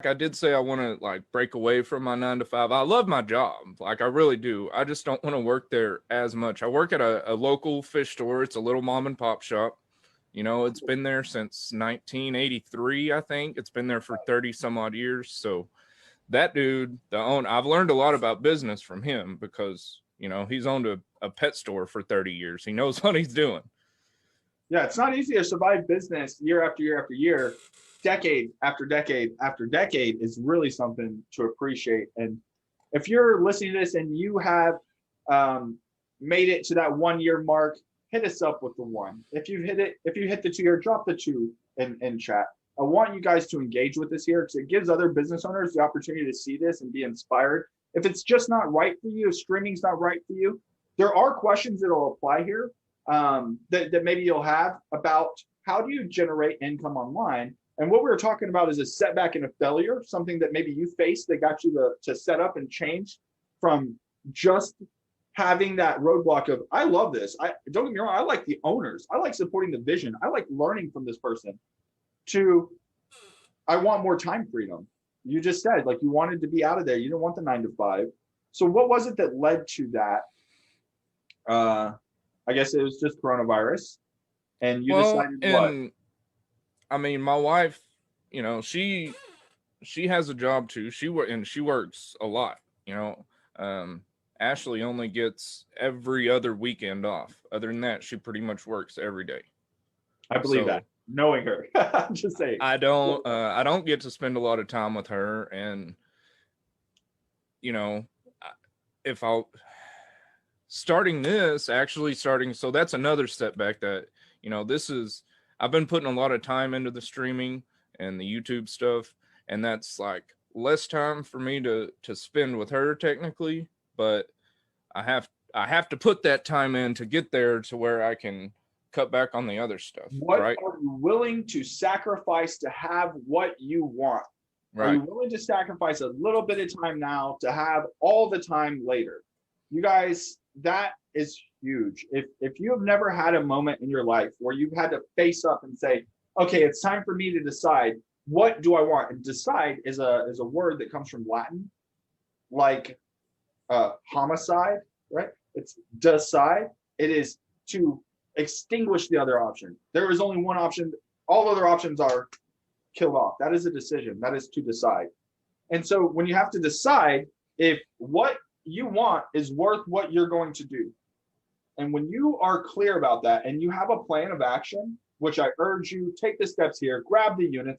I did say I want to like break away from my 9 to 5. I love my job. Like I really do. I just don't want to work there as much. I work at a local fish store. It's a little mom and pop shop. You know, it's been there since 1983, I think. It's been there for 30 some odd years. So that dude, the owner, I've learned a lot about business from him because, you know, he's owned a pet store for 30 years. He knows what he's doing. Yeah, it's not easy to survive business year after year after year, decade after decade after decade is really something to appreciate. And if you're listening to this and you have um, made it to that 1 year mark, hit us up with the one. If you hit it, if you hit the 2 year, drop the two in chat. I want you guys to engage with this here because it gives other business owners the opportunity to see this and be inspired. If it's just not right for you, if streaming's not right for you, there are questions that will apply here that maybe you'll have about how do you generate income online. And what we were talking about is a setback and a failure, something that maybe you faced that got you to set up and change from just having that roadblock of, I love this. I don't get me wrong, I like the owners. I like supporting the vision. I like learning from this person to, I want more time freedom. You just said like you wanted to be out of there. You didn't want the 9 to 5. So what was it that led to that? I guess it was just coronavirus, and you Well, decided what? and I mean, my wife, you know, she has a job too. And she works a lot. You know, um, Ashley only gets every other weekend off. Other than that, she pretty much works every day. I believe that, So knowing her. Just say, I don't get to spend a lot of time with her, and you know, if I'll starting this actually starting, so that's another step back that you know this is I've been putting a lot of time into the streaming and the YouTube stuff, and that's like less time for me to spend with her technically, but I have to put that time in to get there to where I can cut back on the other stuff, what right? are you willing to sacrifice to have what you want? Are Right. you willing to sacrifice a little bit of time now to have all the time later? You guys, that is huge. If you have never had a moment in your life where you've had to face up and say, okay, it's time for me to decide, what do I want? And decide is a word that comes from Latin, like homicide, right? It's decide. It is to extinguish the other option. There is only one option. All other options are killed off. That is a decision. That is to decide. And so when you have to decide if what you want is worth what you're going to do, and when you are clear about that and you have a plan of action, which I urge you, take the steps here, grab the units,